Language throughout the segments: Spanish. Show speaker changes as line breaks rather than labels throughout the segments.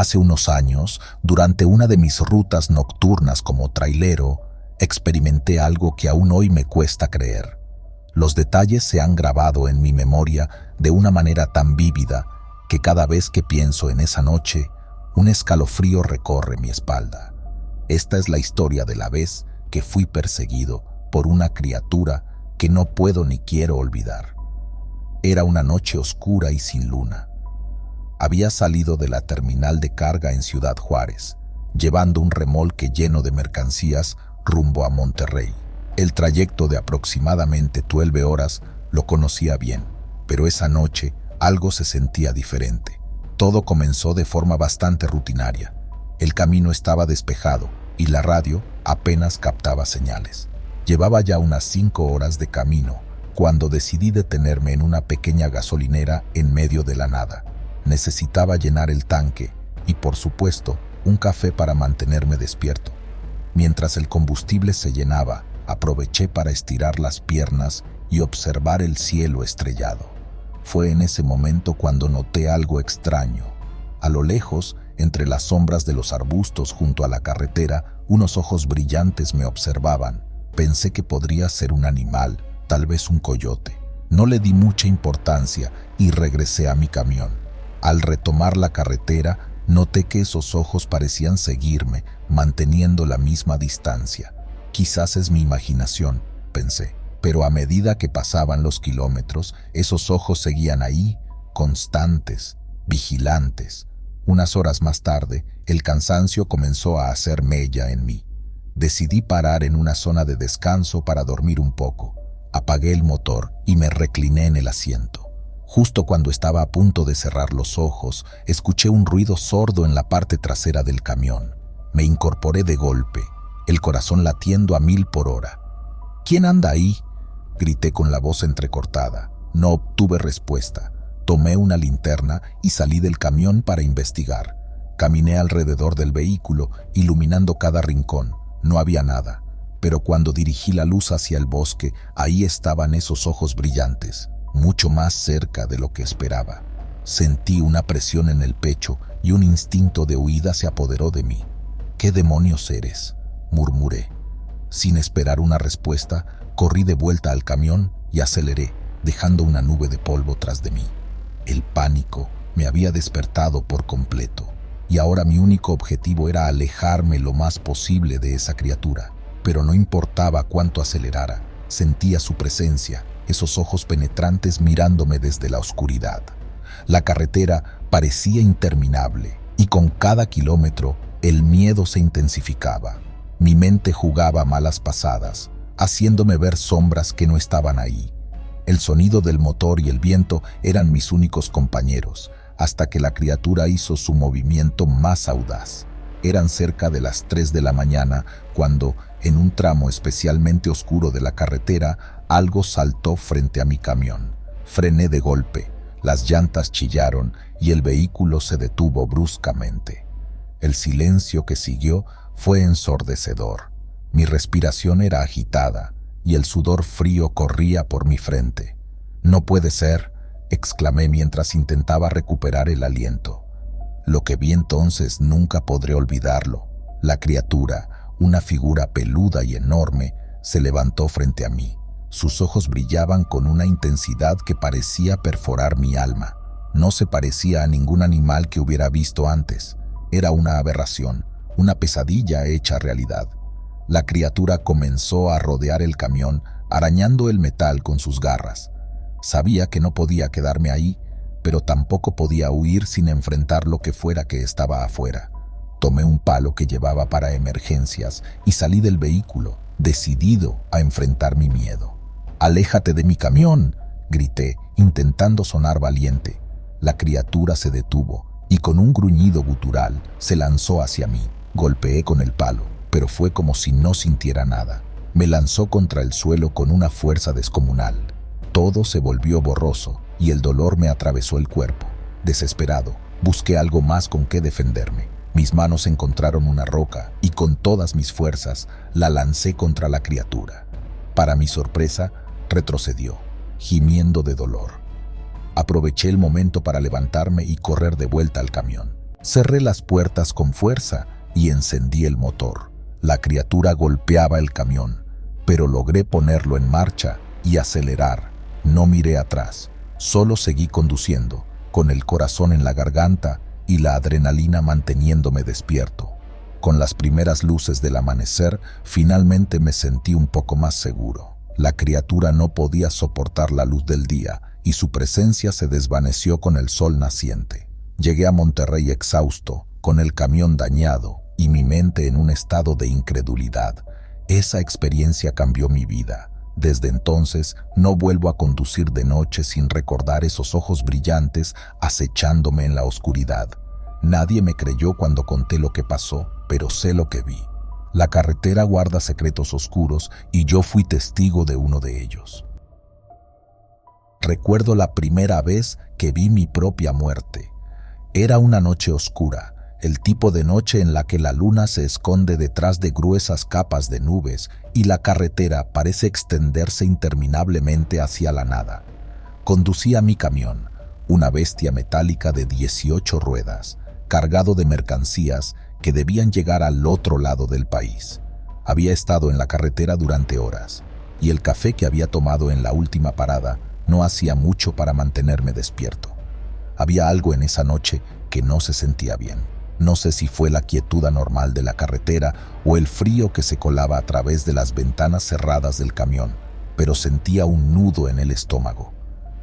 Hace unos años, durante una de mis rutas nocturnas como trailero, experimenté algo que aún hoy me cuesta creer. Los detalles se han grabado en mi memoria de una manera tan vívida que cada vez que pienso en esa noche, un escalofrío recorre mi espalda. Esta es la historia de la vez que fui perseguido por una criatura que no puedo ni quiero olvidar. Era una noche oscura y sin luna. Había salido de la terminal de carga en Ciudad Juárez, llevando un remolque lleno de mercancías rumbo a Monterrey. El trayecto de aproximadamente 12 horas lo conocía bien, pero esa noche algo se sentía diferente. Todo comenzó de forma bastante rutinaria. El camino estaba despejado y la radio apenas captaba señales. Llevaba ya unas 5 horas de camino cuando decidí detenerme en una pequeña gasolinera en medio de la nada. Necesitaba llenar el tanque y, por supuesto, un café para mantenerme despierto. Mientras el combustible se llenaba, aproveché para estirar las piernas y observar el cielo estrellado. Fue en ese momento cuando noté algo extraño. A lo lejos, entre las sombras de los arbustos junto a la carretera, unos ojos brillantes me observaban. Pensé que podría ser un animal, tal vez un coyote. No le di mucha importancia y regresé a mi camión. Al retomar la carretera, noté que esos ojos parecían seguirme, manteniendo la misma distancia. Quizás es mi imaginación, pensé, pero a medida que pasaban los kilómetros, esos ojos seguían ahí, constantes, vigilantes. Unas horas más tarde, el cansancio comenzó a hacer mella en mí. Decidí parar en una zona de descanso para dormir un poco. Apagué el motor y me recliné en el asiento. Justo cuando estaba a punto de cerrar los ojos, escuché un ruido sordo en la parte trasera del camión. Me incorporé de golpe, el corazón latiendo a 1000 por hora. ¿Quién anda ahí?, grité con la voz entrecortada. No obtuve respuesta. Tomé una linterna y salí del camión para investigar. Caminé alrededor del vehículo, iluminando cada rincón. No había nada, pero cuando dirigí la luz hacia el bosque, ahí estaban esos ojos brillantes, mucho más cerca de lo que esperaba. Sentí una presión en el pecho y un instinto de huida se apoderó de mí. ¿Qué demonios eres?, murmuré. Sin esperar una respuesta, corrí de vuelta al camión y aceleré, dejando una nube de polvo tras de mí. El pánico me había despertado por completo, y ahora mi único objetivo era alejarme lo más posible de esa criatura. Pero no importaba cuánto acelerara, sentía su presencia, esos ojos penetrantes mirándome desde la oscuridad. La carretera parecía interminable, y con cada kilómetro el miedo se intensificaba. Mi mente jugaba malas pasadas, haciéndome ver sombras que no estaban ahí. El sonido del motor y el viento eran mis únicos compañeros, hasta que la criatura hizo su movimiento más audaz. Eran cerca de las 3 de la mañana cuando, en un tramo especialmente oscuro de la carretera, algo saltó frente a mi camión. Frené de golpe, las llantas chillaron y el vehículo se detuvo bruscamente. El silencio que siguió fue ensordecedor. Mi respiración era agitada y el sudor frío corría por mi frente. «No puede ser», exclamé mientras intentaba recuperar el aliento. Lo que vi entonces nunca podré olvidarlo. La criatura, una figura peluda y enorme, se levantó frente a mí. Sus ojos brillaban con una intensidad que parecía perforar mi alma. No se parecía a ningún animal que hubiera visto antes. Era una aberración, una pesadilla hecha realidad. La criatura comenzó a rodear el camión, arañando el metal con sus garras. Sabía que no podía quedarme ahí, pero tampoco podía huir sin enfrentar lo que fuera que estaba afuera. Tomé un palo que llevaba para emergencias y salí del vehículo, decidido a enfrentar mi miedo. «¡Aléjate de mi camión!», grité, intentando sonar valiente. La criatura se detuvo y con un gruñido gutural se lanzó hacia mí. Golpeé con el palo, pero fue como si no sintiera nada. Me lanzó contra el suelo con una fuerza descomunal. Todo se volvió borroso y el dolor me atravesó el cuerpo. Desesperado, busqué algo más con que defenderme. Mis manos encontraron una roca y con todas mis fuerzas la lancé contra la criatura. Para mi sorpresa, retrocedió, gimiendo de dolor. Aproveché el momento para levantarme y correr de vuelta al camión. Cerré las puertas con fuerza y encendí el motor. La criatura golpeaba el camión, pero logré ponerlo en marcha y acelerar. No miré atrás, solo seguí conduciendo, con el corazón en la garganta y la adrenalina manteniéndome despierto. Con las primeras luces del amanecer, finalmente me sentí un poco más seguro. La criatura no podía soportar la luz del día y su presencia se desvaneció con el sol naciente. Llegué a Monterrey exhausto, con el camión dañado y mi mente en un estado de incredulidad. Esa experiencia cambió mi vida. Desde entonces no vuelvo a conducir de noche sin recordar esos ojos brillantes acechándome en la oscuridad. Nadie me creyó cuando conté lo que pasó, pero sé lo que vi. La carretera guarda secretos oscuros y yo fui testigo de uno de ellos. Recuerdo la primera vez que vi mi propia muerte. Era una noche oscura, el tipo de noche en la que la luna se esconde detrás de gruesas capas de nubes y la carretera parece extenderse interminablemente hacia la nada. Conducía mi camión, una bestia metálica de 18 ruedas, cargado de mercancías que debían llegar al otro lado del país. Había estado en la carretera durante horas, y el café que había tomado en la última parada no hacía mucho para mantenerme despierto. Había algo en esa noche que no se sentía bien. No sé si fue la quietud anormal de la carretera o el frío que se colaba a través de las ventanas cerradas del camión, pero sentía un nudo en el estómago.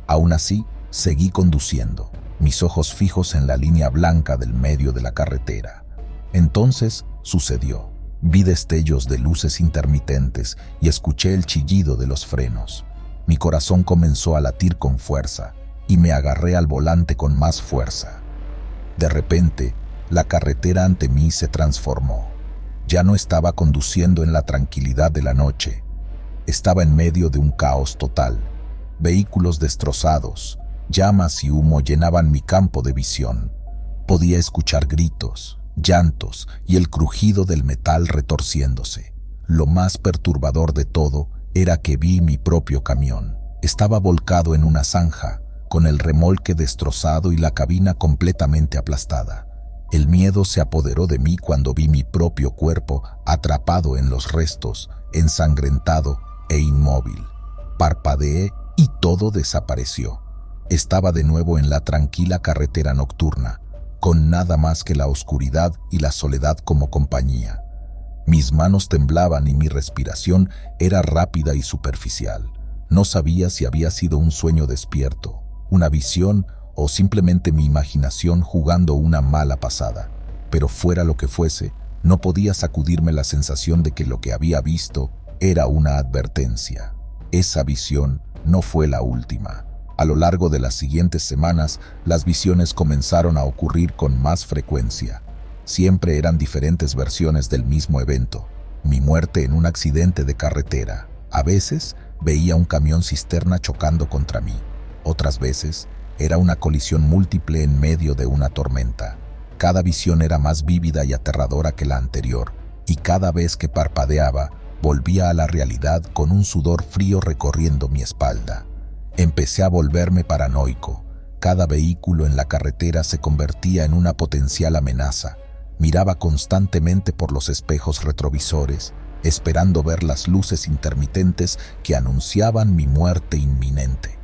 Aún así, seguí conduciendo, mis ojos fijos en la línea blanca del medio de la carretera. Entonces sucedió. Vi destellos de luces intermitentes y escuché el chillido de los frenos. Mi corazón comenzó a latir con fuerza y me agarré al volante con más fuerza. De repente, la carretera ante mí se transformó. Ya no estaba conduciendo en la tranquilidad de la noche. Estaba en medio de un caos total. Vehículos destrozados, llamas y humo llenaban mi campo de visión. Podía escuchar gritos, llantos y el crujido del metal retorciéndose. Lo más perturbador de todo era que vi mi propio camión. Estaba volcado en una zanja, con el remolque destrozado y la cabina completamente aplastada. El miedo se apoderó de mí cuando vi mi propio cuerpo atrapado en los restos, ensangrentado e inmóvil. Parpadeé y todo desapareció. Estaba de nuevo en la tranquila carretera nocturna, con nada más que la oscuridad y la soledad como compañía. Mis manos temblaban y mi respiración era rápida y superficial. No sabía si había sido un sueño despierto, una visión o simplemente mi imaginación jugando una mala pasada. Pero fuera lo que fuese, no podía sacudirme la sensación de que lo que había visto era una advertencia. Esa visión no fue la última. A lo largo de las siguientes semanas, las visiones comenzaron a ocurrir con más frecuencia. Siempre eran diferentes versiones del mismo evento. Mi muerte en un accidente de carretera. A veces veía un camión cisterna chocando contra mí. Otras veces era una colisión múltiple en medio de una tormenta. Cada visión era más vívida y aterradora que la anterior, y cada vez que parpadeaba, volvía a la realidad con un sudor frío recorriendo mi espalda. Empecé a volverme paranoico. Cada vehículo en la carretera se convertía en una potencial amenaza. Miraba constantemente por los espejos retrovisores, esperando ver las luces intermitentes que anunciaban mi muerte inminente.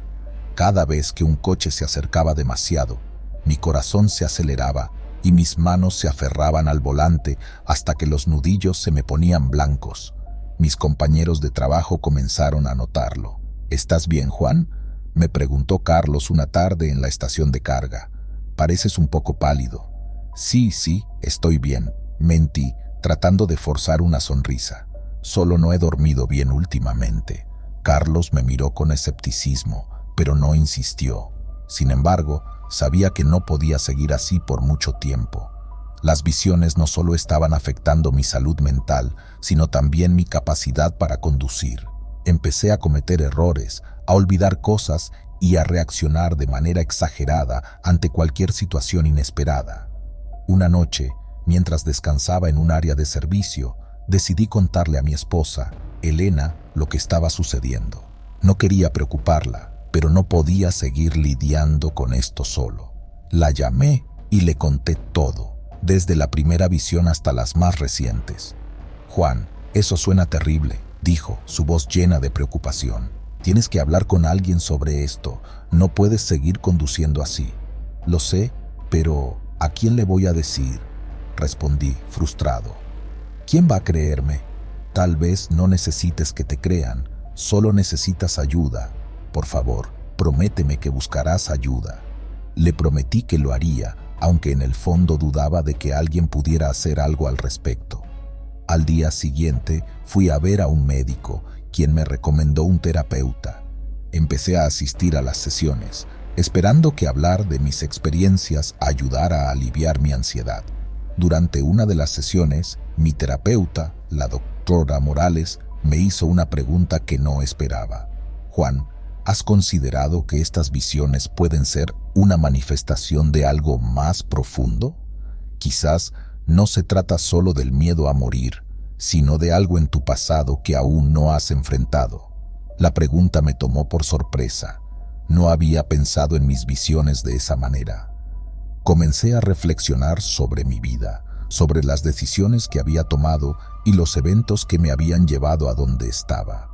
Cada vez que un coche se acercaba demasiado, mi corazón se aceleraba y mis manos se aferraban al volante hasta que los nudillos se me ponían blancos. Mis compañeros de trabajo comenzaron a notarlo. ¿Estás bien, Juan?, me preguntó Carlos una tarde en la estación de carga. Pareces un poco pálido. Sí, estoy bien, mentí, tratando de forzar una sonrisa. Solo no he dormido bien últimamente. Carlos me miró con escepticismo, pero no insistió. Sin embargo, sabía que no podía seguir así por mucho tiempo. Las visiones no solo estaban afectando mi salud mental, sino también mi capacidad para conducir. Empecé a cometer errores, a olvidar cosas y a reaccionar de manera exagerada ante cualquier situación inesperada. Una noche, mientras descansaba en un área de servicio, decidí contarle a mi esposa, Elena, lo que estaba sucediendo. No quería preocuparla, pero no podía seguir lidiando con esto solo. La llamé y le conté todo, desde la primera visión hasta las más recientes. «Juan, eso suena terrible», dijo, su voz llena de preocupación. «Tienes que hablar con alguien sobre esto, no puedes seguir conduciendo así». «Lo sé, pero ¿a quién le voy a decir?», respondí, frustrado. «¿Quién va a creerme? Tal vez no necesites que te crean, solo necesitas ayuda. Por favor, prométeme que buscarás ayuda». Le prometí que lo haría, aunque en el fondo dudaba de que alguien pudiera hacer algo al respecto. Al día siguiente fui a ver a un médico, quien me recomendó un terapeuta. Empecé a asistir a las sesiones, esperando que hablar de mis experiencias ayudara a aliviar mi ansiedad. Durante una de las sesiones, mi terapeuta, la doctora Morales, me hizo una pregunta que no esperaba. «Juan, ¿has considerado que estas visiones pueden ser una manifestación de algo más profundo? Quizás no se trata solo del miedo a morir, sino de algo en tu pasado que aún no has enfrentado». La pregunta me tomó por sorpresa. No había pensado en mis visiones de esa manera. Comencé a reflexionar sobre mi vida, sobre las decisiones que había tomado y los eventos que me habían llevado a donde estaba.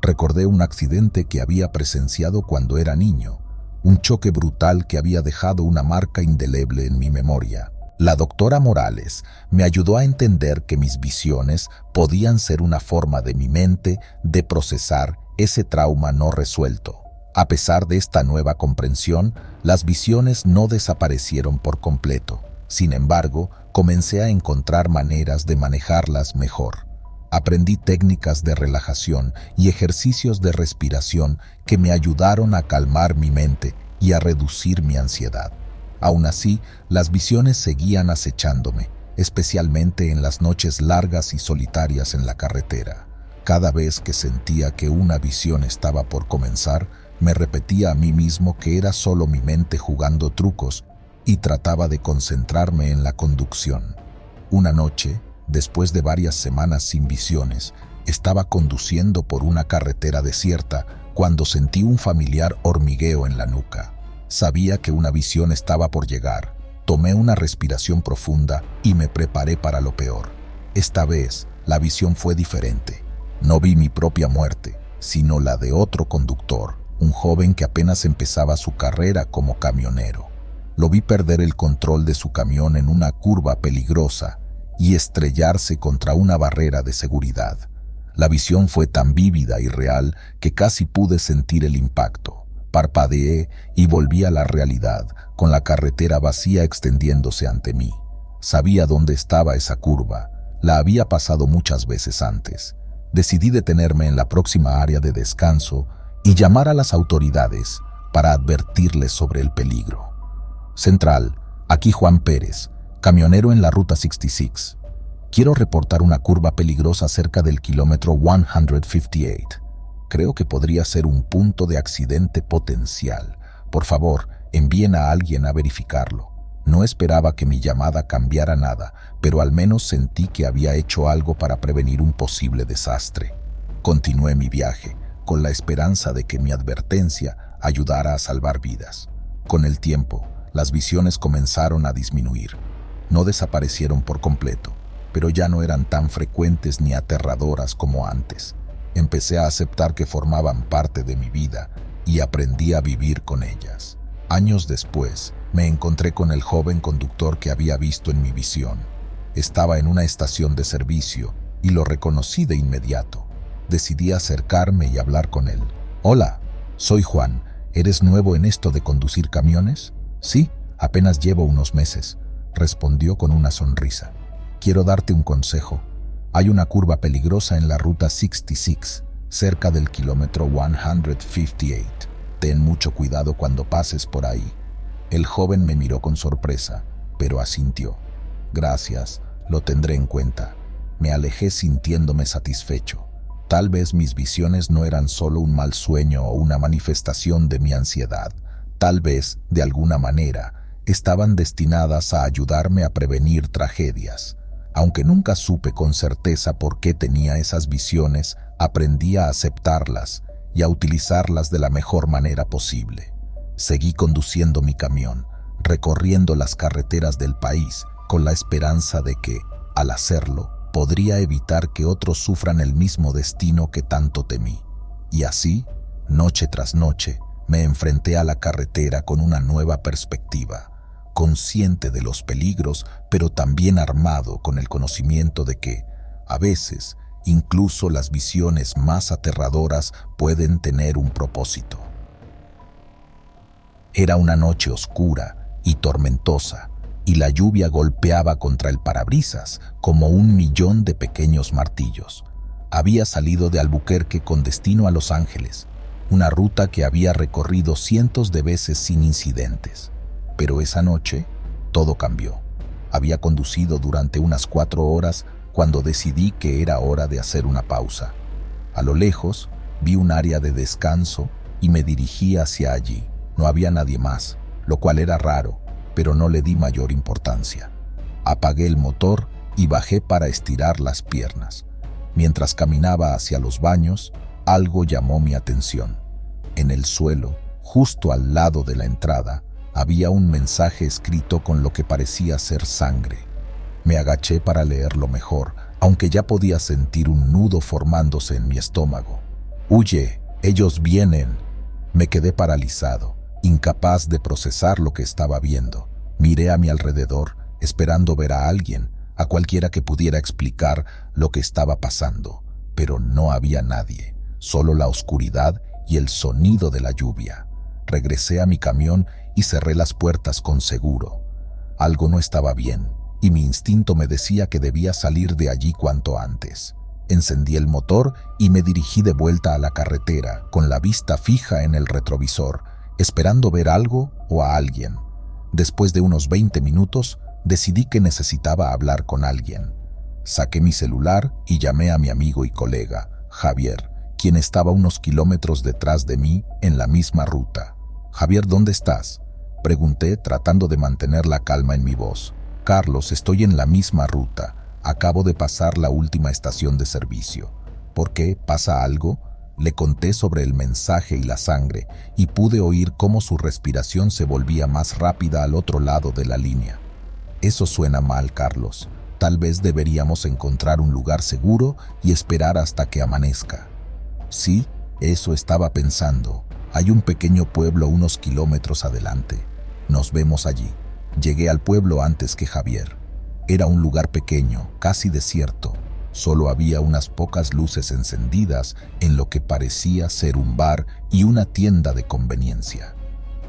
Recordé un accidente que había presenciado cuando era niño, un choque brutal que había dejado una marca indeleble en mi memoria. La doctora Morales me ayudó a entender que mis visiones podían ser una forma de mi mente de procesar ese trauma no resuelto. A pesar de esta nueva comprensión, las visiones no desaparecieron por completo. Sin embargo, comencé a encontrar maneras de manejarlas mejor. Aprendí técnicas de relajación y ejercicios de respiración que me ayudaron a calmar mi mente y a reducir mi ansiedad. Aún así, las visiones seguían acechándome, especialmente en las noches largas y solitarias en la carretera. Cada vez que sentía que una visión estaba por comenzar, me repetía a mí mismo que era solo mi mente jugando trucos y trataba de concentrarme en la conducción. Una noche, después de varias semanas sin visiones, estaba conduciendo por una carretera desierta cuando sentí un familiar hormigueo en la nuca. Sabía que una visión estaba por llegar. Tomé una respiración profunda y me preparé para lo peor. Esta vez, la visión fue diferente. No vi mi propia muerte, sino la de otro conductor, un joven que apenas empezaba su carrera como camionero. Lo vi perder el control de su camión en una curva peligrosa y estrellarse contra una barrera de seguridad. La visión fue tan vívida y real que casi pude sentir el impacto. Parpadeé y volví a la realidad, con la carretera vacía extendiéndose ante mí. Sabía dónde estaba esa curva. La había pasado muchas veces antes. Decidí detenerme en la próxima área de descanso y llamar a las autoridades para advertirles sobre el peligro. Central, aquí Juan Pérez, camionero en la Ruta 66. Quiero reportar una curva peligrosa cerca del kilómetro 158. Creo que podría ser un punto de accidente potencial. Por favor, envíen a alguien a verificarlo. No esperaba que mi llamada cambiara nada, pero al menos sentí que había hecho algo para prevenir un posible desastre. Continué mi viaje, con la esperanza de que mi advertencia ayudara a salvar vidas. Con el tiempo, las visiones comenzaron a disminuir. No desaparecieron por completo, pero ya no eran tan frecuentes ni aterradoras como antes. Empecé a aceptar que formaban parte de mi vida y aprendí a vivir con ellas. Años después, me encontré con el joven conductor que había visto en mi visión. Estaba en una estación de servicio y lo reconocí de inmediato. Decidí acercarme y hablar con él. «Hola, soy Juan. ¿Eres nuevo en esto de conducir camiones?» «Sí, apenas llevo unos meses», respondió con una sonrisa. «Quiero darte un consejo. Hay una curva peligrosa en la Ruta 66, cerca del kilómetro 158. Ten mucho cuidado cuando pases por ahí». El joven me miró con sorpresa, pero asintió. «Gracias, lo tendré en cuenta». Me alejé sintiéndome satisfecho. Tal vez mis visiones no eran solo un mal sueño o una manifestación de mi ansiedad. Tal vez, de alguna manera, estaban destinadas a ayudarme a prevenir tragedias. Aunque nunca supe con certeza por qué tenía esas visiones, aprendí a aceptarlas y a utilizarlas de la mejor manera posible. Seguí conduciendo mi camión, recorriendo las carreteras del país con la esperanza de que, al hacerlo, podría evitar que otros sufran el mismo destino que tanto temí. Y así, noche tras noche, me enfrenté a la carretera con una nueva perspectiva, consciente de los peligros, pero también armado con el conocimiento de que, a veces, incluso las visiones más aterradoras pueden tener un propósito. Era una noche oscura y tormentosa, y la lluvia golpeaba contra el parabrisas como 1.000.000 de pequeños martillos. Había salido de Albuquerque con destino a Los Ángeles, una ruta que había recorrido cientos de veces sin incidentes. Pero esa noche, todo cambió. Había conducido durante unas 4 horas cuando decidí que era hora de hacer una pausa. A lo lejos, vi un área de descanso y me dirigí hacia allí. No había nadie más, lo cual era raro, pero no le di mayor importancia. Apagué el motor y bajé para estirar las piernas. Mientras caminaba hacia los baños, algo llamó mi atención. En el suelo, justo al lado de la entrada, había un mensaje escrito con lo que parecía ser sangre. Me agaché para leerlo mejor, aunque ya podía sentir un nudo formándose en mi estómago. «Huye, ellos vienen». Me quedé paralizado, incapaz de procesar lo que estaba viendo. Miré a mi alrededor, esperando ver a alguien, a cualquiera que pudiera explicar lo que estaba pasando, pero no había nadie, solo la oscuridad y el sonido de la lluvia. Regresé a mi camión y cerré las puertas con seguro. Algo no estaba bien, y mi instinto me decía que debía salir de allí cuanto antes. Encendí el motor y me dirigí de vuelta a la carretera, con la vista fija en el retrovisor, esperando ver algo o a alguien. Después de unos 20 minutos, decidí que necesitaba hablar con alguien. Saqué mi celular y llamé a mi amigo y colega, Javier, quien estaba unos kilómetros detrás de mí en la misma ruta. «Javier, ¿dónde estás?», pregunté, tratando de mantener la calma en mi voz. «Carlos, estoy en la misma ruta. Acabo de pasar la última estación de servicio». «¿Por qué? ¿Pasa algo?». Le conté sobre el mensaje y la sangre, y pude oír cómo su respiración se volvía más rápida al otro lado de la línea. «Eso suena mal, Carlos. Tal vez deberíamos encontrar un lugar seguro y esperar hasta que amanezca». «Sí, eso estaba pensando. Hay un pequeño pueblo unos kilómetros adelante. Nos vemos allí». Llegué al pueblo antes que Javier. Era un lugar pequeño, casi desierto. Solo había unas pocas luces encendidas en lo que parecía ser un bar y una tienda de conveniencia.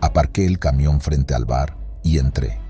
Aparqué el camión frente al bar y entré.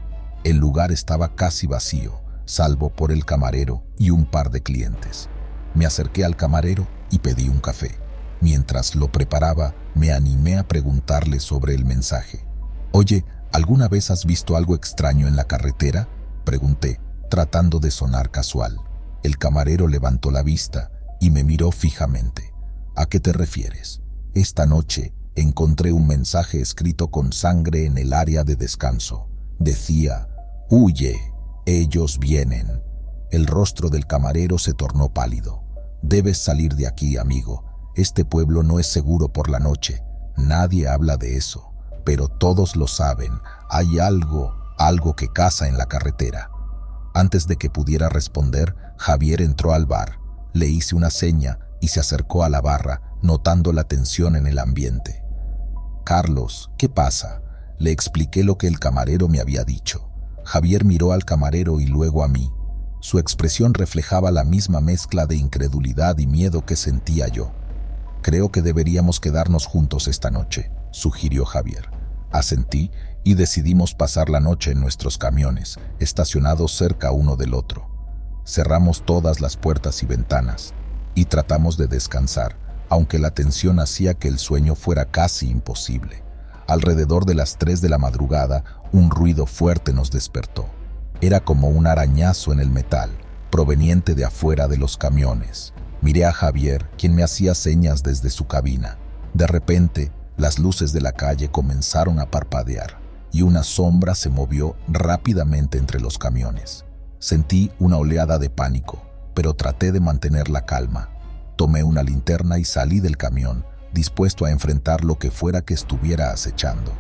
El lugar estaba casi vacío, salvo por el camarero y un par de clientes. Me acerqué al camarero y pedí un café. Mientras lo preparaba, me animé a preguntarle sobre el mensaje. «Oye, ¿alguna vez has visto algo extraño en la carretera?», pregunté, tratando de sonar casual. El camarero levantó la vista y me miró fijamente. «¿A qué te refieres?». «Esta noche encontré un mensaje escrito con sangre en el área de descanso. Decía, «Huye, ellos vienen». El rostro del camarero se tornó pálido. «Debes salir de aquí, amigo. Este pueblo no es seguro por la noche. Nadie habla de eso, pero todos lo saben. Hay algo que caza en la carretera». Antes de que pudiera responder, Javier entró al bar. Le hice una seña y se acercó a la barra, notando la tensión en el ambiente. «Carlos, ¿qué pasa?», le expliqué lo que el camarero me había dicho. Javier miró al camarero y luego a mí. Su expresión reflejaba la misma mezcla de incredulidad y miedo que sentía yo. «Creo que deberíamos quedarnos juntos esta noche», sugirió Javier. Asentí y decidimos pasar la noche en nuestros camiones, estacionados cerca uno del otro. Cerramos todas las puertas y ventanas y tratamos de descansar, aunque la tensión hacía que el sueño fuera casi imposible. Alrededor de las 3 de la madrugada, un ruido fuerte nos despertó. Era como un arañazo en el metal, proveniente de afuera de los camiones. Miré a Javier, quien me hacía señas desde su cabina. De repente, las luces de la calle comenzaron a parpadear y una sombra se movió rápidamente entre los camiones. Sentí una oleada de pánico, pero traté de mantener la calma. Tomé una linterna y salí del camión, dispuesto a enfrentar lo que fuera que estuviera acechando.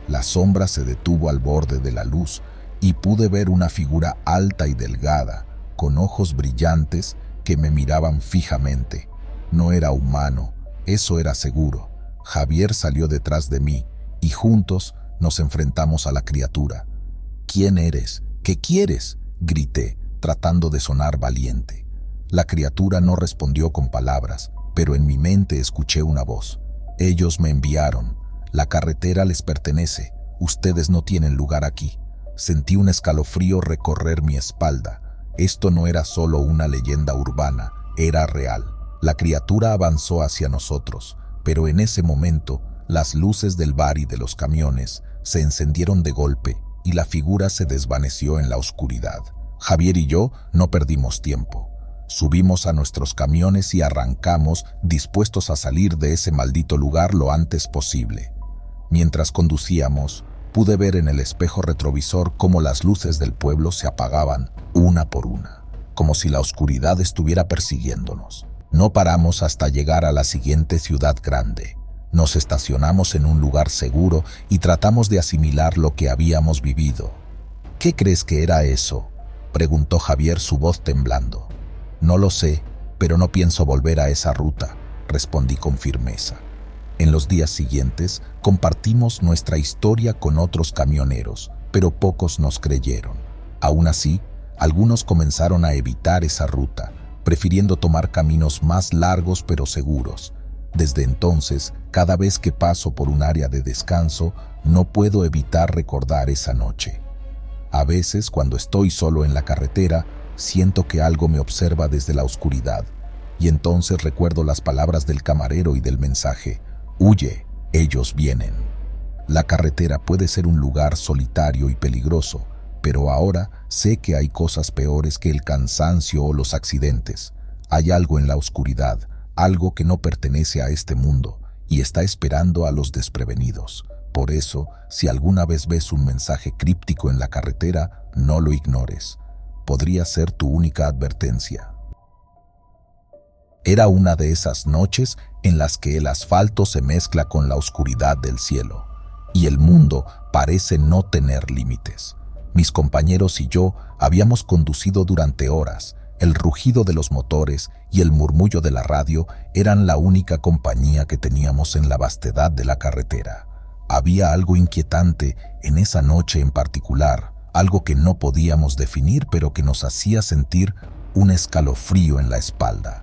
La sombra se detuvo al borde de la luz y pude ver una figura alta y delgada, con ojos brillantes que me miraban fijamente. No era humano, eso era seguro. Javier salió detrás de mí y juntos nos enfrentamos a la criatura. «¿Quién eres? ¿Qué quieres?», grité, tratando de sonar valiente. La criatura no respondió con palabras, pero en mi mente escuché una voz. «Ellos me enviaron. La carretera les pertenece. Ustedes no tienen lugar aquí». Sentí un escalofrío recorrer mi espalda. Esto no era solo una leyenda urbana, era real. La criatura avanzó hacia nosotros, pero en ese momento, las luces del bar y de los camiones se encendieron de golpe y la figura se desvaneció en la oscuridad. Javier y yo no perdimos tiempo. Subimos a nuestros camiones y arrancamos, dispuestos a salir de ese maldito lugar lo antes posible. Mientras conducíamos, pude ver en el espejo retrovisor cómo las luces del pueblo se apagaban una por una, como si la oscuridad estuviera persiguiéndonos. No paramos hasta llegar a la siguiente ciudad grande. Nos estacionamos en un lugar seguro y tratamos de asimilar lo que habíamos vivido. «¿Qué crees que era eso?», preguntó Javier, su voz temblando. «No lo sé, pero no pienso volver a esa ruta», respondí con firmeza. En los días siguientes compartimos nuestra historia con otros camioneros, pero pocos nos creyeron. Aún así, algunos comenzaron a evitar esa ruta, prefiriendo tomar caminos más largos pero seguros. Desde entonces, cada vez que paso por un área de descanso, no puedo evitar recordar esa noche. A veces, cuando estoy solo en la carretera, siento que algo me observa desde la oscuridad, y entonces recuerdo las palabras del camarero y del mensaje: «Huye, ellos vienen». La carretera puede ser un lugar solitario y peligroso, pero ahora sé que hay cosas peores que el cansancio o los accidentes. Hay algo en la oscuridad, algo que no pertenece a este mundo y está esperando a los desprevenidos. Por eso, si alguna vez ves un mensaje críptico en la carretera, no lo ignores. Podría ser tu única advertencia. Era una de esas noches en las que el asfalto se mezcla con la oscuridad del cielo, y el mundo parece no tener límites. Mis compañeros y yo habíamos conducido durante horas. El rugido de los motores y el murmullo de la radio eran la única compañía que teníamos en la vastedad de la carretera. Había algo inquietante en esa noche en particular, algo que no podíamos definir, pero que nos hacía sentir un escalofrío en la espalda.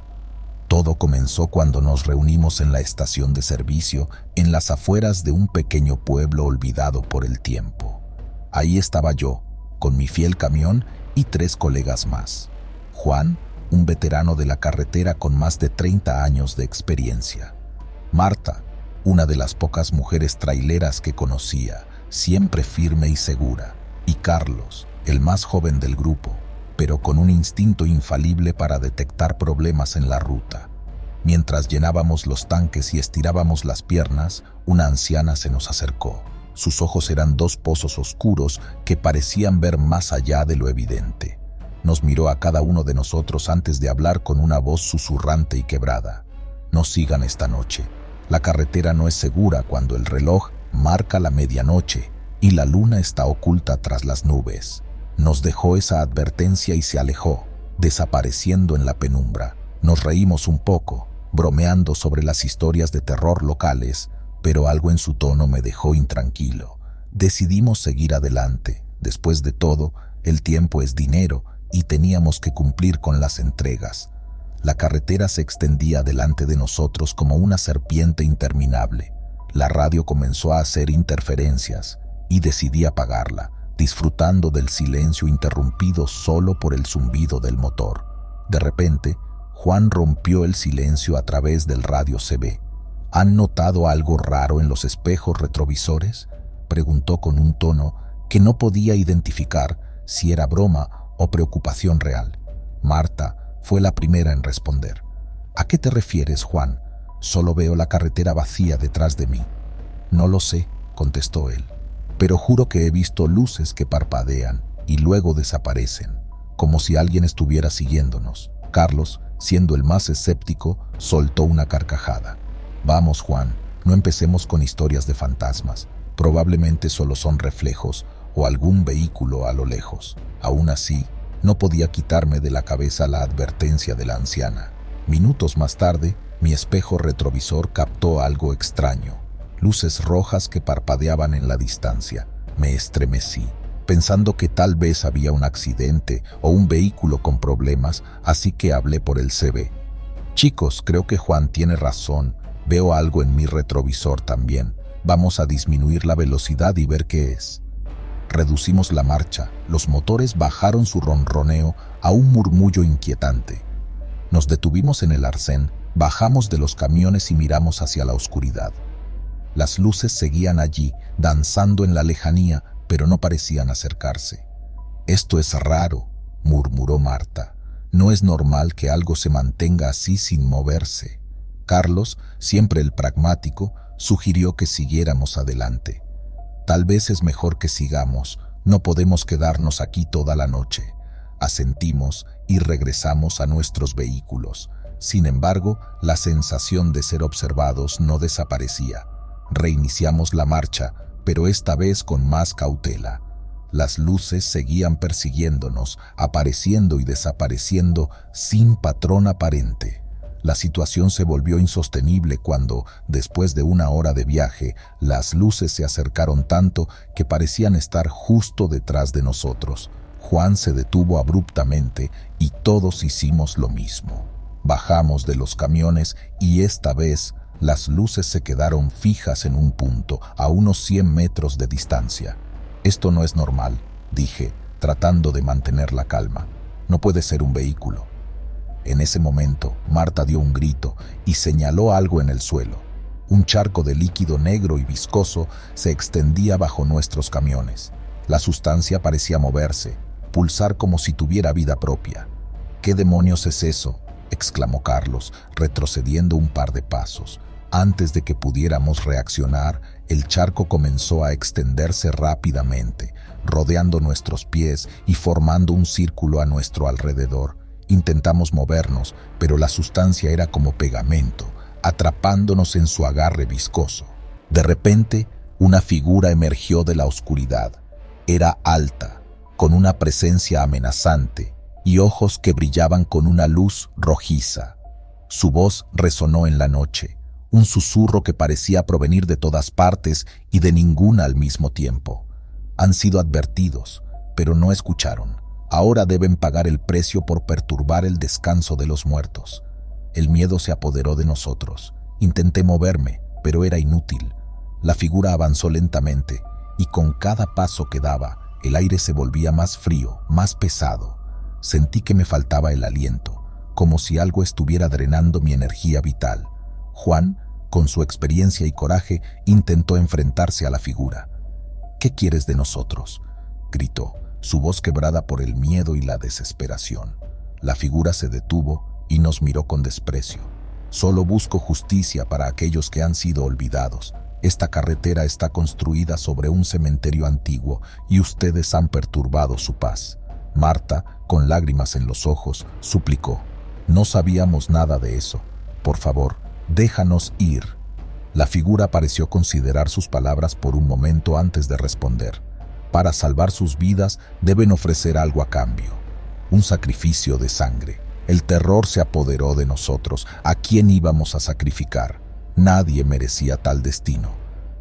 Todo comenzó cuando nos reunimos en la estación de servicio en las afueras de un pequeño pueblo olvidado por el tiempo. Ahí estaba yo, con mi fiel camión y 3 colegas más. Juan, un veterano de la carretera con más de 30 años de experiencia. Marta, una de las pocas mujeres traileras que conocía, siempre firme y segura. Y Carlos, el más joven del grupo, pero con un instinto infalible para detectar problemas en la ruta. Mientras llenábamos los tanques y estirábamos las piernas, una anciana se nos acercó. Sus ojos eran 2 pozos oscuros que parecían ver más allá de lo evidente. Nos miró a cada uno de nosotros antes de hablar con una voz susurrante y quebrada. «No sigan esta noche. La carretera no es segura cuando el reloj marca la medianoche y la luna está oculta tras las nubes». Nos dejó esa advertencia y se alejó, desapareciendo en la penumbra. Nos reímos un poco, bromeando sobre las historias de terror locales, pero algo en su tono me dejó intranquilo. Decidimos seguir adelante. Después de todo, el tiempo es dinero y teníamos que cumplir con las entregas. La carretera se extendía delante de nosotros como una serpiente interminable. La radio comenzó a hacer interferencias y decidí apagarla, disfrutando del silencio interrumpido solo por el zumbido del motor. De repente, Juan rompió el silencio a través del radio CB. «¿Han notado algo raro en los espejos retrovisores?», preguntó con un tono que no podía identificar si era broma o preocupación real. Marta fue la primera en responder. «¿A qué te refieres, Juan? Solo veo la carretera vacía detrás de mí». «No lo sé», contestó él, «pero juro que he visto luces que parpadean y luego desaparecen, como si alguien estuviera siguiéndonos». Carlos, siendo el más escéptico, soltó una carcajada. «Vamos, Juan, no empecemos con historias de fantasmas. Probablemente solo son reflejos o algún vehículo a lo lejos. Aún así, no podía quitarme de la cabeza la advertencia de la anciana. Minutos más tarde, mi espejo retrovisor captó algo extraño. Luces rojas que parpadeaban en la distancia. Me estremecí, pensando que tal vez había un accidente o un vehículo con problemas, así que hablé por el CB. Chicos, creo que Juan tiene razón. Veo algo en mi retrovisor también. Vamos a disminuir la velocidad y ver qué es. Reducimos la marcha. Los motores bajaron su ronroneo a un murmullo inquietante. Nos detuvimos en el arcén, bajamos de los camiones y miramos hacia la oscuridad. Las luces seguían allí, danzando en la lejanía, pero no parecían acercarse. «Esto es raro», murmuró Marta. «No es normal que algo se mantenga así sin moverse». Carlos, siempre el pragmático, sugirió que siguiéramos adelante. «Tal vez es mejor que sigamos, no podemos quedarnos aquí toda la noche». Asentimos y regresamos a nuestros vehículos. Sin embargo, la sensación de ser observados no desaparecía. Reiniciamos la marcha, pero esta vez con más cautela. Las luces seguían persiguiéndonos, apareciendo y desapareciendo sin patrón aparente. La situación se volvió insostenible cuando, después de una hora de viaje, las luces se acercaron tanto que parecían estar justo detrás de nosotros. Juan se detuvo abruptamente y todos hicimos lo mismo. Bajamos de los camiones y esta vez las luces se quedaron fijas en un punto, a unos 100 metros de distancia. «Esto no es normal», dije, tratando de mantener la calma. «No puede ser un vehículo». En ese momento, Marta dio un grito y señaló algo en el suelo. Un charco de líquido negro y viscoso se extendía bajo nuestros camiones. La sustancia parecía moverse, pulsar como si tuviera vida propia. «¿Qué demonios es eso?», exclamó Carlos, retrocediendo un par de pasos. Antes de que pudiéramos reaccionar, el charco comenzó a extenderse rápidamente, rodeando nuestros pies y formando un círculo a nuestro alrededor. Intentamos movernos, pero la sustancia era como pegamento, atrapándonos en su agarre viscoso. De repente, una figura emergió de la oscuridad. Era alta, con una presencia amenazante y ojos que brillaban con una luz rojiza. Su voz resonó en la noche, un susurro que parecía provenir de todas partes y de ninguna al mismo tiempo. Han sido advertidos, pero no escucharon. Ahora deben pagar el precio por perturbar el descanso de los muertos. El miedo se apoderó de nosotros. Intenté moverme, pero era inútil. La figura avanzó lentamente, y con cada paso que daba, el aire se volvía más frío, más pesado. Sentí que me faltaba el aliento, como si algo estuviera drenando mi energía vital. Juan, con su experiencia y coraje, intentó enfrentarse a la figura. «¿Qué quieres de nosotros?», gritó, su voz quebrada por el miedo y la desesperación. La figura se detuvo y nos miró con desprecio. «Solo busco justicia para aquellos que han sido olvidados. Esta carretera está construida sobre un cementerio antiguo y ustedes han perturbado su paz». Marta, con lágrimas en los ojos, suplicó: «No sabíamos nada de eso. Por favor, déjanos ir». La figura pareció considerar sus palabras por un momento antes de responder. Para salvar sus vidas deben ofrecer algo a cambio. Un sacrificio de sangre. El terror se apoderó de nosotros. ¿A quién íbamos a sacrificar? Nadie merecía tal destino.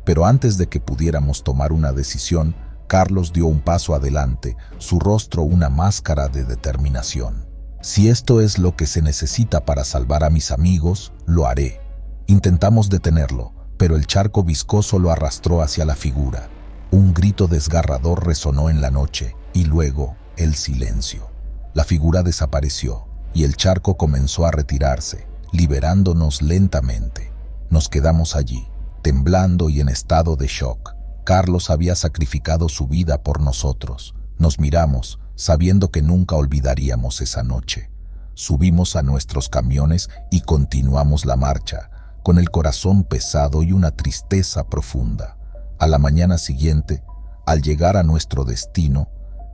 Pero antes de que pudiéramos tomar una decisión, Carlos dio un paso adelante, su rostro una máscara de determinación. «Si esto es lo que se necesita para salvar a mis amigos, lo haré». Intentamos detenerlo, pero el charco viscoso lo arrastró hacia la figura. Un grito desgarrador resonó en la noche y luego el silencio. La figura desapareció y el charco comenzó a retirarse, liberándonos lentamente. Nos quedamos allí, temblando y en estado de shock. Carlos había sacrificado su vida por nosotros. Nos miramos, sabiendo que nunca olvidaríamos esa noche. Subimos a nuestros camiones y continuamos la marcha, con el corazón pesado y una tristeza profunda. A la mañana siguiente, al llegar a nuestro destino,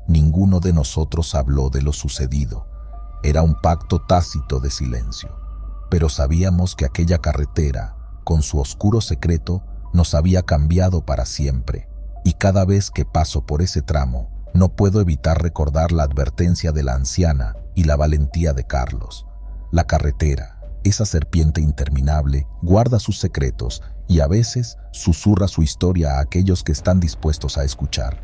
ninguno de nosotros habló de lo sucedido. Era un pacto tácito de silencio, pero sabíamos que aquella carretera, con su oscuro secreto, nos había cambiado para siempre, y cada vez que paso por ese tramo, no puedo evitar recordar la advertencia de la anciana y la valentía de Carlos. La carretera, esa serpiente interminable, guarda sus secretos y a veces susurra su historia a aquellos que están dispuestos a escuchar.